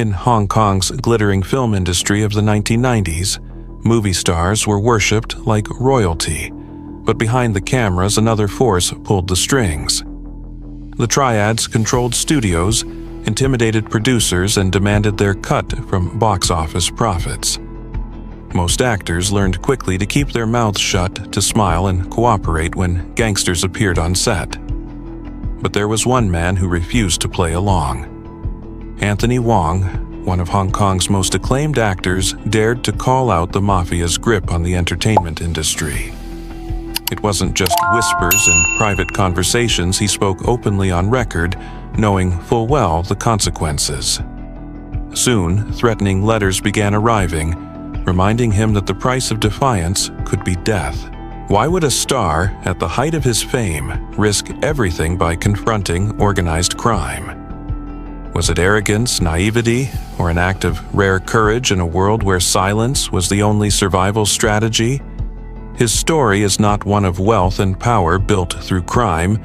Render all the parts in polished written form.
In Hong Kong's glittering film industry of the 1990s, movie stars were worshipped like royalty, but behind the cameras another force pulled the strings. The Triads controlled studios, intimidated producers, and demanded their cut from box office profits. Most actors learned quickly to keep their mouths shut, to smile and cooperate when gangsters appeared on set. But there was one man who refused to play along. Anthony Wong, one of Hong Kong's most acclaimed actors, dared to call out the mafia's grip on the entertainment industry. It wasn't just whispers and private conversations. He spoke openly on record, knowing full well the consequences. Soon, threatening letters began arriving, reminding him that the price of defiance could be death. Why would a star, at the height of his fame, risk everything by confronting organized crime? Was it arrogance, naivety, or an act of rare courage in a world where silence was the only survival strategy? His story is not one of wealth and power built through crime,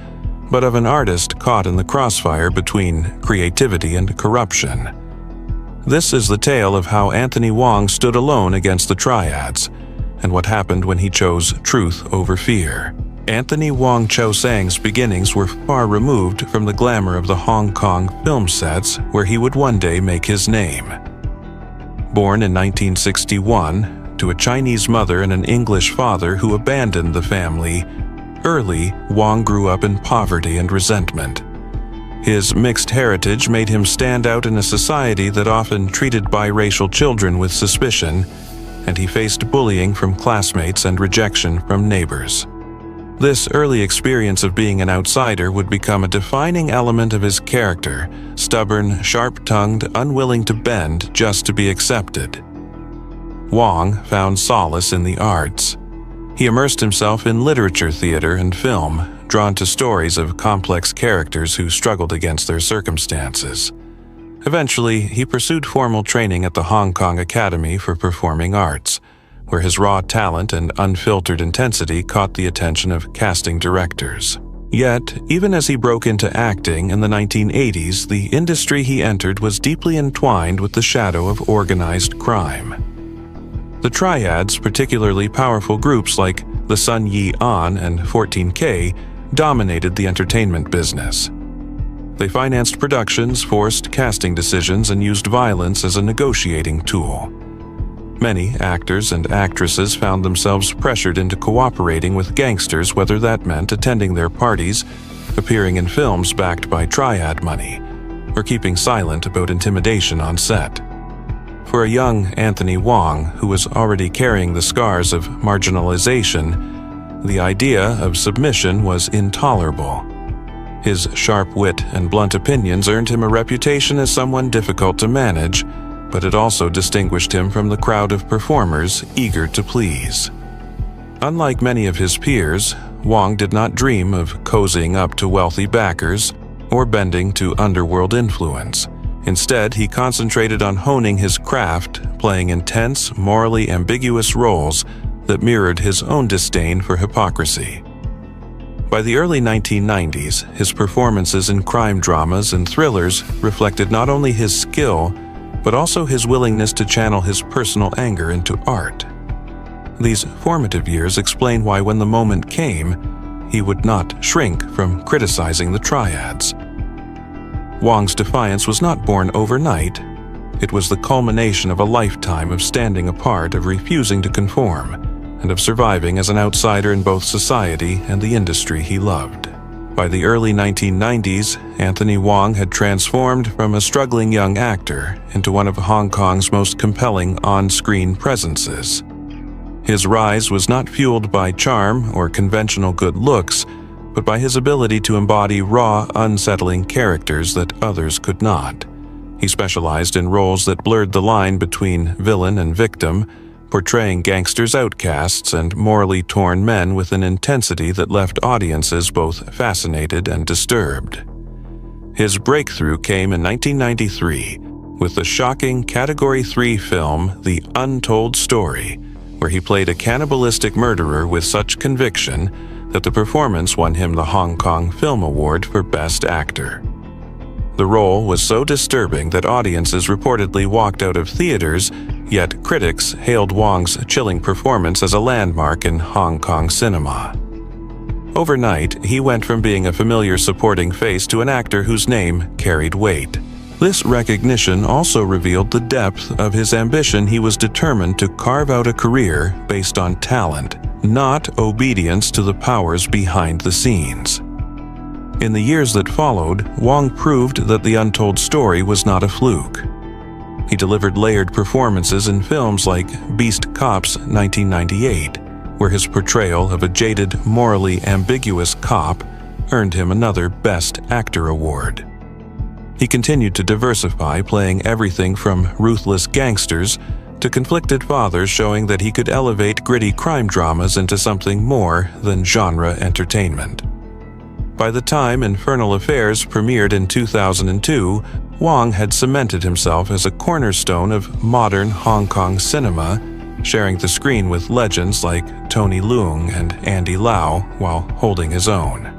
but of an artist caught in the crossfire between creativity and corruption. This is the tale of how Anthony Wong stood alone against the Triads, and what happened when he chose truth over fear. Anthony Wong Cho-sang's beginnings were far removed from the glamour of the Hong Kong film sets where he would one day make his name. Born in 1961 to a Chinese mother and an English father who abandoned the family, early, Wong grew up in poverty and resentment. His mixed heritage made him stand out in a society that often treated biracial children with suspicion, and he faced bullying from classmates and rejection from neighbors. This early experience of being an outsider would become a defining element of his character, stubborn, sharp-tongued, unwilling to bend just to be accepted. Wong found solace in the arts. He immersed himself in literature, theater, and film, drawn to stories of complex characters who struggled against their circumstances. Eventually, he pursued formal training at the Hong Kong Academy for Performing Arts, where his raw talent and unfiltered intensity caught the attention of casting directors. Yet, even as he broke into acting in the 1980s, the industry he entered was deeply entwined with the shadow of organized crime. The Triads, particularly powerful groups like the Sun Yi On and 14K, dominated the entertainment business. They financed productions, forced casting decisions, and used violence as a negotiating tool. Many actors and actresses found themselves pressured into cooperating with gangsters, whether that meant attending their parties, appearing in films backed by Triad money, or keeping silent about intimidation on set. For a young Anthony Wong, who was already carrying the scars of marginalization, the idea of submission was intolerable. His sharp wit and blunt opinions earned him a reputation as someone difficult to manage, but it also distinguished him from the crowd of performers eager to please. Unlike many of his peers, Wong did not dream of cozying up to wealthy backers or bending to underworld influence. Instead, he concentrated on honing his craft, playing intense, morally ambiguous roles that mirrored his own disdain for hypocrisy. By the early 1990s, his performances in crime dramas and thrillers reflected not only his skill, but also his willingness to channel his personal anger into art. These formative years explain why when the moment came, he would not shrink from criticizing the Triads. Wong's defiance was not born overnight. It was the culmination of a lifetime of standing apart, of refusing to conform, and of surviving as an outsider in both society and the industry he loved. By the early 1990s, Anthony Wong had transformed from a struggling young actor into one of Hong Kong's most compelling on-screen presences. His rise was not fueled by charm or conventional good looks, but by his ability to embody raw, unsettling characters that others could not. He specialized in roles that blurred the line between villain and victim, portraying gangsters, outcasts, and morally torn men with an intensity that left audiences both fascinated and disturbed. His breakthrough came in 1993 with the shocking Category 3 film The Untold Story, where he played a cannibalistic murderer with such conviction that the performance won him the Hong Kong Film Award for Best Actor. The role was so disturbing that audiences reportedly walked out of theaters, yet critics hailed Wong's chilling performance as a landmark in Hong Kong cinema. Overnight, he went from being a familiar supporting face to an actor whose name carried weight. This recognition also revealed the depth of his ambition. He was determined to carve out a career based on talent, not obedience to the powers behind the scenes. In the years that followed, Wong proved that the untold story was not a fluke. He delivered layered performances in films like Beast Cops 1998, where his portrayal of a jaded, morally ambiguous cop earned him another Best Actor award. He continued to diversify, playing everything from ruthless gangsters to conflicted fathers, showing that he could elevate gritty crime dramas into something more than genre entertainment. By the time Infernal Affairs premiered in 2002, Wong had cemented himself as a cornerstone of modern Hong Kong cinema, sharing the screen with legends like Tony Leung and Andy Lau while holding his own.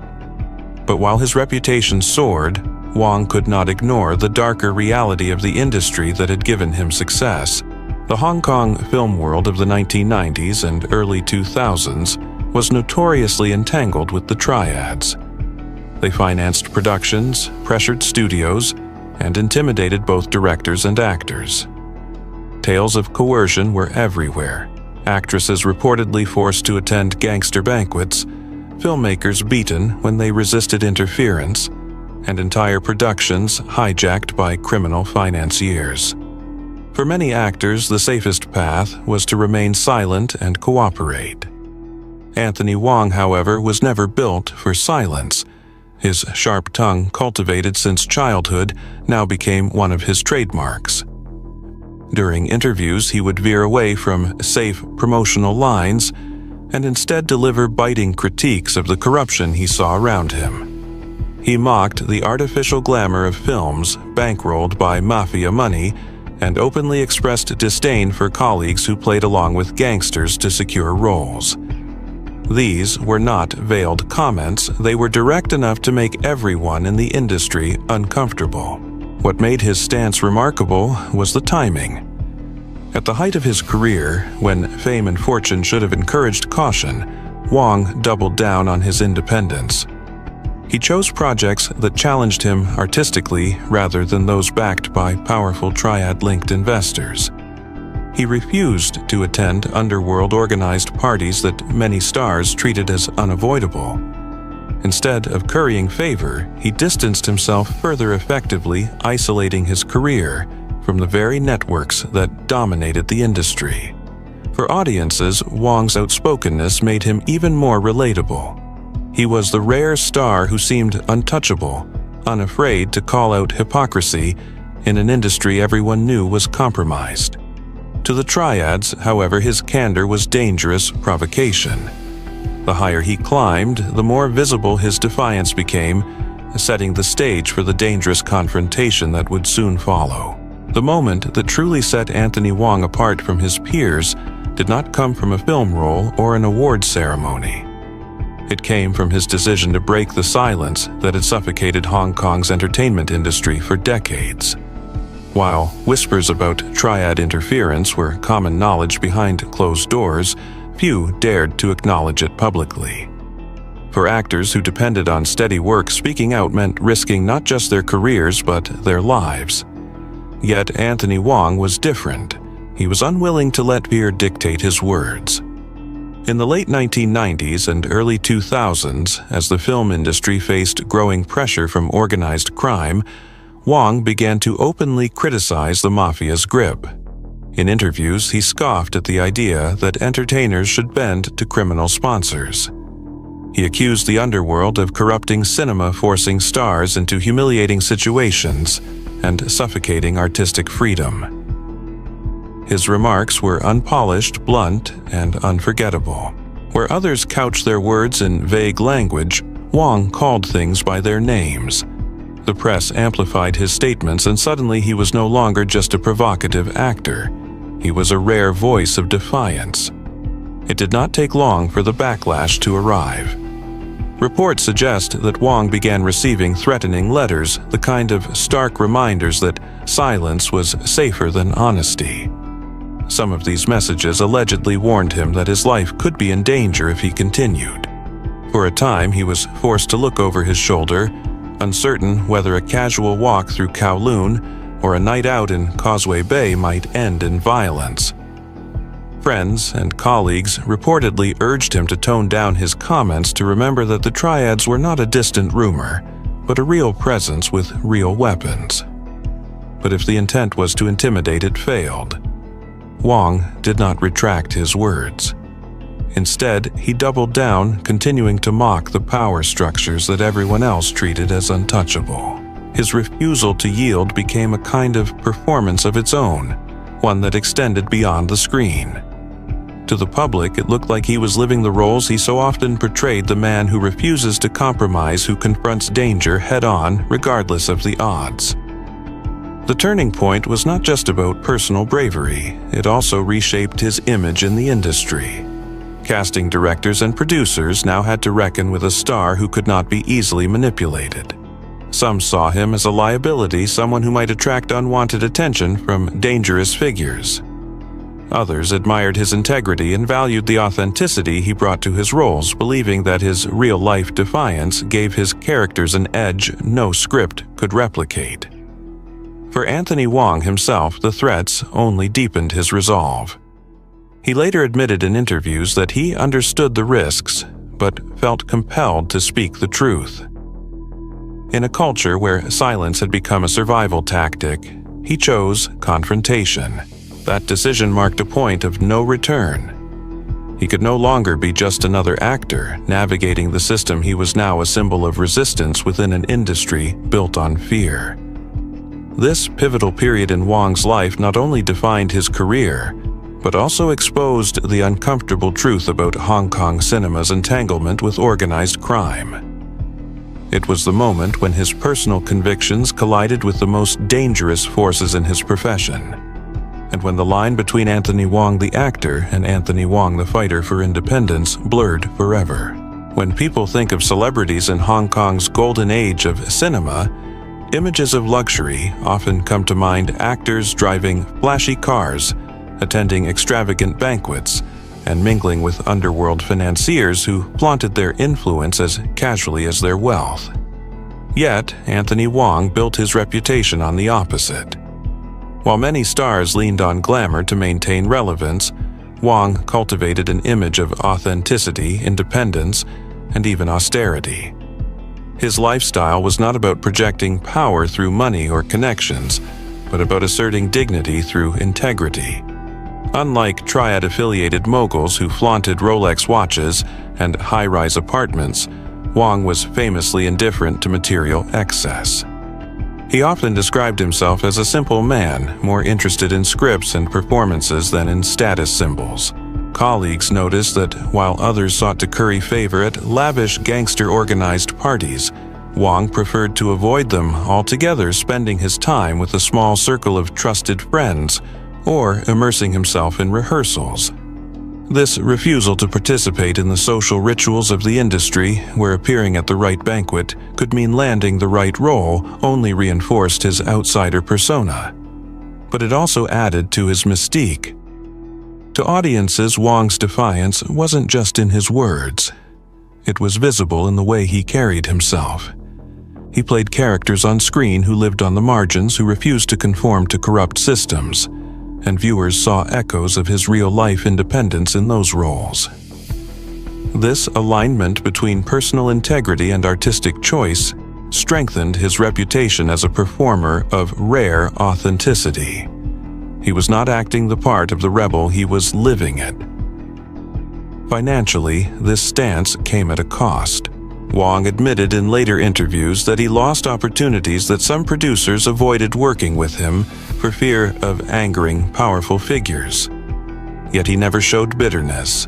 But while his reputation soared, Wong could not ignore the darker reality of the industry that had given him success. The Hong Kong film world of the 1990s and early 2000s was notoriously entangled with the Triads. They financed productions, pressured studios, and intimidated both directors and actors. Tales of coercion were everywhere. Actresses reportedly forced to attend gangster banquets, filmmakers beaten when they resisted interference, and entire productions hijacked by criminal financiers. For many actors, the safest path was to remain silent and cooperate. Anthony Wong, however, was never built for silence. His sharp tongue, cultivated since childhood, now became one of his trademarks. During interviews, he would veer away from safe promotional lines and instead deliver biting critiques of the corruption he saw around him. He mocked the artificial glamour of films bankrolled by mafia money and openly expressed disdain for colleagues who played along with gangsters to secure roles. These were not veiled comments, they were direct enough to make everyone in the industry uncomfortable. What made his stance remarkable was the timing. At the height of his career, when fame and fortune should have encouraged caution, Wong doubled down on his independence. He chose projects that challenged him artistically rather than those backed by powerful Triad-linked investors. He refused to attend underworld organized parties that many stars treated as unavoidable. Instead of currying favor, he distanced himself further, effectively isolating his career from the very networks that dominated the industry. For audiences, Wong's outspokenness made him even more relatable. He was the rare star who seemed untouchable, unafraid to call out hypocrisy in an industry everyone knew was compromised. To the Triads, however, his candor was dangerous provocation. The higher he climbed, the more visible his defiance became, setting the stage for the dangerous confrontation that would soon follow. The moment that truly set Anthony Wong apart from his peers did not come from a film role or an award ceremony. It came from his decision to break the silence that had suffocated Hong Kong's entertainment industry for decades. While whispers about Triad interference were common knowledge behind closed doors, few dared to acknowledge it publicly. For actors who depended on steady work, speaking out meant risking not just their careers but their lives. Yet Anthony Wong was different. He was unwilling to let fear dictate his words. In the late 1990s and early 2000s, as the film industry faced growing pressure from organized crime, Wong began to openly criticize the mafia's grip. In interviews, he scoffed at the idea that entertainers should bend to criminal sponsors. He accused the underworld of corrupting cinema, forcing stars into humiliating situations and suffocating artistic freedom. His remarks were unpolished, blunt, and unforgettable. Where others couched their words in vague language, Wong called things by their names. The press amplified his statements, and suddenly he was no longer just a provocative actor. He was a rare voice of defiance. It did not take long for the backlash to arrive. Reports suggest that Wong began receiving threatening letters, the kind of stark reminders that silence was safer than honesty. Some of these messages allegedly warned him that his life could be in danger if he continued. For a time, he was forced to look over his shoulder, uncertain whether a casual walk through Kowloon or a night out in Causeway Bay might end in violence. Friends and colleagues reportedly urged him to tone down his comments, to remember that the Triads were not a distant rumor, but a real presence with real weapons. But if the intent was to intimidate, it failed. Wong did not retract his words. Instead, he doubled down, continuing to mock the power structures that everyone else treated as untouchable. His refusal to yield became a kind of performance of its own, one that extended beyond the screen. To the public, it looked like he was living the roles he so often portrayed: the man who refuses to compromise, who confronts danger head-on regardless of the odds. The turning point was not just about personal bravery, it also reshaped his image in the industry. Casting directors and producers now had to reckon with a star who could not be easily manipulated. Some saw him as a liability, someone who might attract unwanted attention from dangerous figures. Others admired his integrity and valued the authenticity he brought to his roles, believing that his real-life defiance gave his characters an edge no script could replicate. For Anthony Wong himself, the threats only deepened his resolve. He later admitted in interviews that he understood the risks, but felt compelled to speak the truth. In a culture where silence had become a survival tactic, he chose confrontation. That decision marked a point of no return. He could no longer be just another actor, navigating the system. He was now a symbol of resistance within an industry built on fear. This pivotal period in Wong's life not only defined his career, but also exposed the uncomfortable truth about Hong Kong cinema's entanglement with organized crime. It was the moment when his personal convictions collided with the most dangerous forces in his profession, and when the line between Anthony Wong the actor and Anthony Wong the fighter for independence blurred forever. When people think of celebrities in Hong Kong's golden age of cinema, images of luxury often come to mind: actors driving flashy cars, attending extravagant banquets, and mingling with underworld financiers who flaunted their influence as casually as their wealth. Yet, Anthony Wong built his reputation on the opposite. While many stars leaned on glamour to maintain relevance, Wong cultivated an image of authenticity, independence, and even austerity. His lifestyle was not about projecting power through money or connections, but about asserting dignity through integrity. Unlike Triad-affiliated moguls who flaunted Rolex watches and high-rise apartments, Wong was famously indifferent to material excess. He often described himself as a simple man, more interested in scripts and performances than in status symbols. Colleagues noticed that while others sought to curry favor at lavish gangster-organized parties, Wong preferred to avoid them altogether, spending his time with a small circle of trusted friends or immersing himself in rehearsals. This refusal to participate in the social rituals of the industry, where appearing at the right banquet could mean landing the right role, only reinforced his outsider persona. But it also added to his mystique. To audiences, Wong's defiance wasn't just in his words. It was visible in the way he carried himself. He played characters on screen who lived on the margins, who refused to conform to corrupt systems, and viewers saw echoes of his real-life independence in those roles. This alignment between personal integrity and artistic choice strengthened his reputation as a performer of rare authenticity. He was not acting the part of the rebel, he was living it. Financially, this stance came at a cost. Wong admitted in later interviews that he lost opportunities, that some producers avoided working with him for fear of angering powerful figures. Yet he never showed bitterness.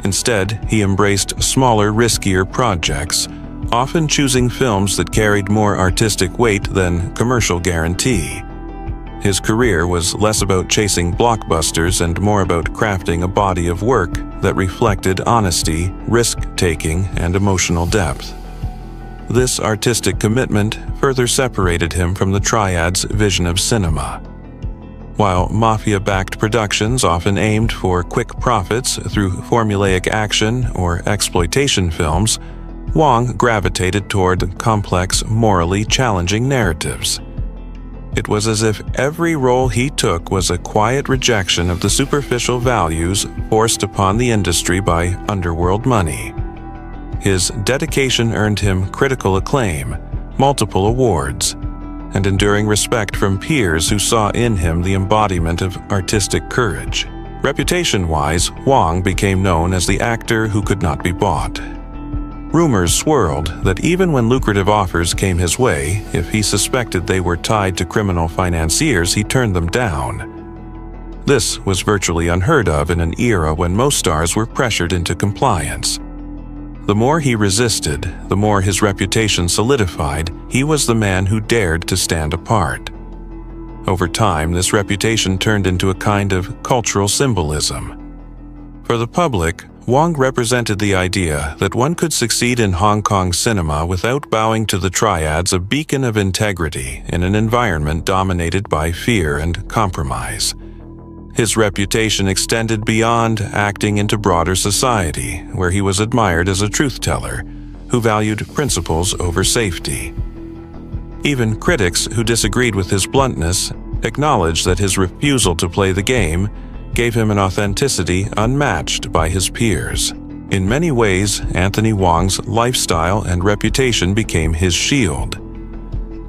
Instead, he embraced smaller, riskier projects, often choosing films that carried more artistic weight than commercial guarantee. His career was less about chasing blockbusters and more about crafting a body of work that reflected honesty, risk-taking, and emotional depth. This artistic commitment further separated him from the Triads' vision of cinema. While mafia-backed productions often aimed for quick profits through formulaic action or exploitation films, Wong gravitated toward complex, morally challenging narratives. It was as if every role he took was a quiet rejection of the superficial values forced upon the industry by underworld money. His dedication earned him critical acclaim, multiple awards, and enduring respect from peers who saw in him the embodiment of artistic courage. Reputation-wise, Wong became known as the actor who could not be bought. Rumors swirled that even when lucrative offers came his way, if he suspected they were tied to criminal financiers, he turned them down. This was virtually unheard of in an era when most stars were pressured into compliance. The more he resisted, the more his reputation solidified. He was the man who dared to stand apart. Over time, this reputation turned into a kind of cultural symbolism. For the public, Wong represented the idea that one could succeed in Hong Kong cinema without bowing to the Triads, a beacon of integrity in an environment dominated by fear and compromise. His reputation extended beyond acting into broader society, where he was admired as a truth-teller who valued principles over safety. Even critics who disagreed with his bluntness acknowledged that his refusal to play the game gave him an authenticity unmatched by his peers. In many ways, Anthony Wong's lifestyle and reputation became his shield.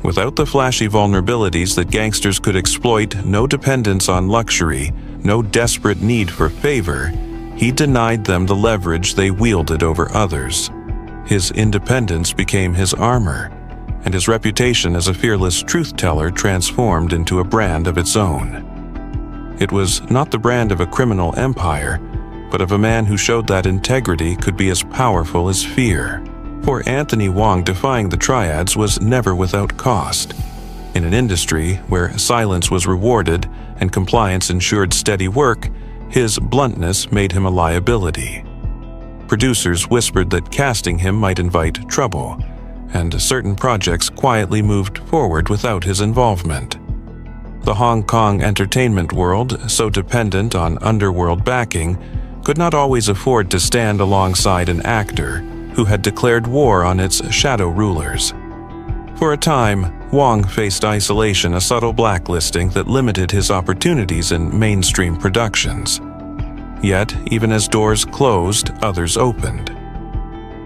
Without the flashy vulnerabilities that gangsters could exploit, no dependence on luxury, no desperate need for favor, he denied them the leverage they wielded over others. His independence became his armor, and his reputation as a fearless truth-teller transformed into a brand of its own. It was not the brand of a criminal empire, but of a man who showed that integrity could be as powerful as fear. For Anthony Wong, defying the Triads was never without cost. In an industry where silence was rewarded and compliance ensured steady work, his bluntness made him a liability. Producers whispered that casting him might invite trouble, and certain projects quietly moved forward without his involvement. The Hong Kong entertainment world, so dependent on underworld backing, could not always afford to stand alongside an actor who had declared war on its shadow rulers. For a time, Wong faced isolation, a subtle blacklisting that limited his opportunities in mainstream productions. Yet, even as doors closed, others opened.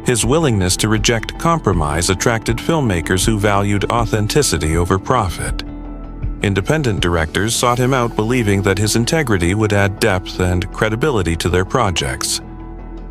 His willingness to reject compromise attracted filmmakers who valued authenticity over profit. Independent directors sought him out, believing that his integrity would add depth and credibility to their projects.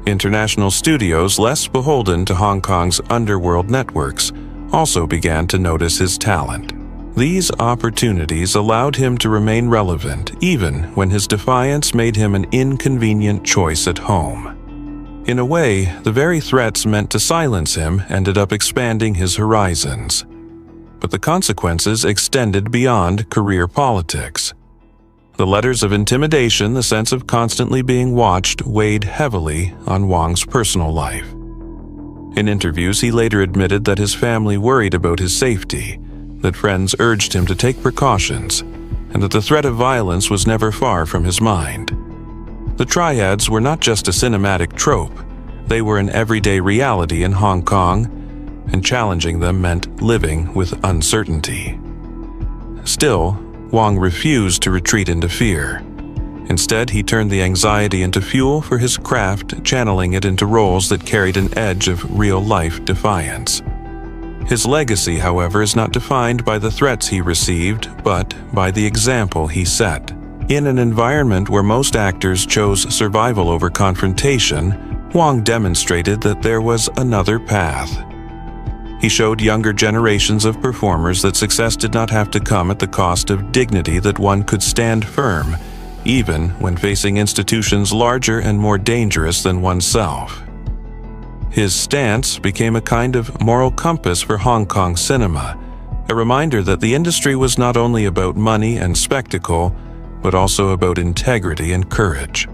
International studios, less beholden to Hong Kong's underworld networks, also began to notice his talent. These opportunities allowed him to remain relevant, even when his defiance made him an inconvenient choice at home. In a way, the very threats meant to silence him ended up expanding his horizons. But the consequences extended beyond career politics. The letters of intimidation, the sense of constantly being watched, weighed heavily on Wong's personal life. In interviews, he later admitted that his family worried about his safety, that friends urged him to take precautions, and that the threat of violence was never far from his mind. The Triads were not just a cinematic trope, they were an everyday reality in Hong Kong, and challenging them meant living with uncertainty. Still, Wong refused to retreat into fear. Instead, he turned the anxiety into fuel for his craft, channeling it into roles that carried an edge of real-life defiance. His legacy, however, is not defined by the threats he received, but by the example he set. In an environment where most actors chose survival over confrontation, Wong demonstrated that there was another path. He showed younger generations of performers that success did not have to come at the cost of dignity, that one could stand firm, even when facing institutions larger and more dangerous than oneself. His stance became a kind of moral compass for Hong Kong cinema, a reminder that the industry was not only about money and spectacle, but also about integrity and courage.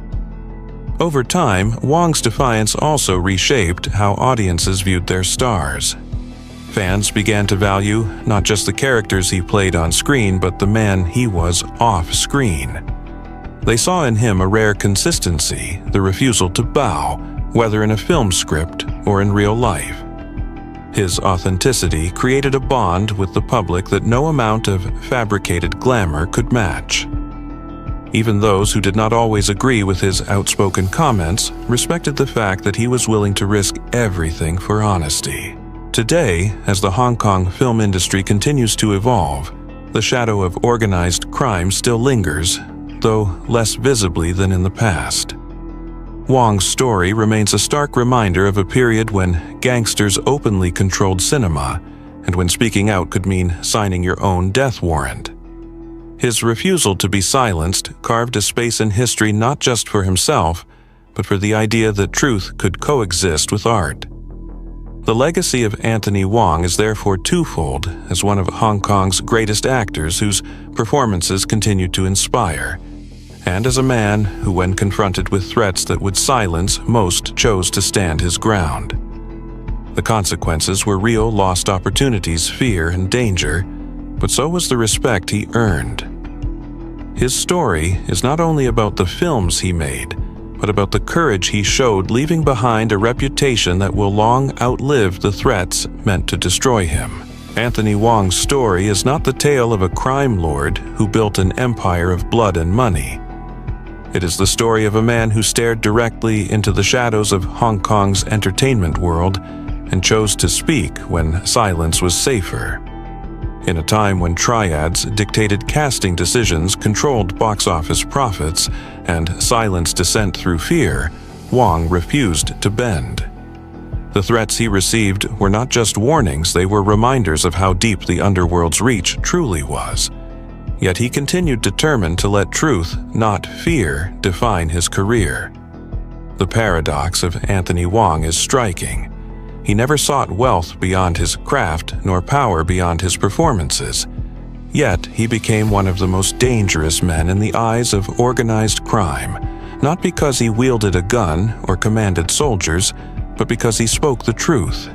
Over time, Wong's defiance also reshaped how audiences viewed their stars. Fans began to value not just the characters he played on screen, but the man he was off-screen. They saw in him a rare consistency, the refusal to bow, whether in a film script or in real life. His authenticity created a bond with the public that no amount of fabricated glamour could match. Even those who did not always agree with his outspoken comments respected the fact that he was willing to risk everything for honesty. Today, as the Hong Kong film industry continues to evolve, the shadow of organized crime still lingers, though less visibly than in the past. Wong's story remains a stark reminder of a period when gangsters openly controlled cinema, and when speaking out could mean signing your own death warrant. His refusal to be silenced carved a space in history not just for himself, but for the idea that truth could coexist with art. The legacy of Anthony Wong is therefore twofold, as one of Hong Kong's greatest actors whose performances continue to inspire, and as a man who, when confronted with threats that would silence most, chose to stand his ground. The consequences were real lost opportunities, fear, and danger, but so was the respect he earned. His story is not only about the films he made, but about the courage he showed, leaving behind a reputation that will long outlive the threats meant to destroy him. Anthony Wong's story is not the tale of a crime lord who built an empire of blood and money. It is the story of a man who stared directly into the shadows of Hong Kong's entertainment world and chose to speak when silence was safer. In a time when Triads dictated casting decisions, controlled box office profits, and silenced dissent through fear, Wong refused to bend. The threats he received were not just warnings, they were reminders of how deep the underworld's reach truly was. Yet he continued determined to let truth, not fear, define his career. The paradox of Anthony Wong is striking. He never sought wealth beyond his craft, nor power beyond his performances. Yet he became one of the most dangerous men in the eyes of organized crime, not because he wielded a gun or commanded soldiers, but because he spoke the truth.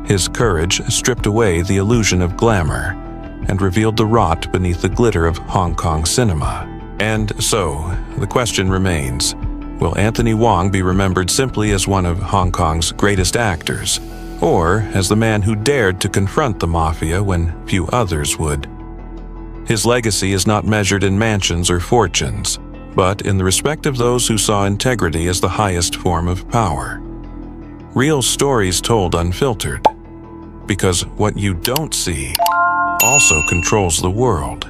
His courage stripped away the illusion of glamour and revealed the rot beneath the glitter of Hong Kong cinema. And so, the question remains, will Anthony Wong be remembered simply as one of Hong Kong's greatest actors, or as the man who dared to confront the mafia when few others would? His legacy is not measured in mansions or fortunes, but in the respect of those who saw integrity as the highest form of power. Real stories told unfiltered, because what you don't see also controls the world.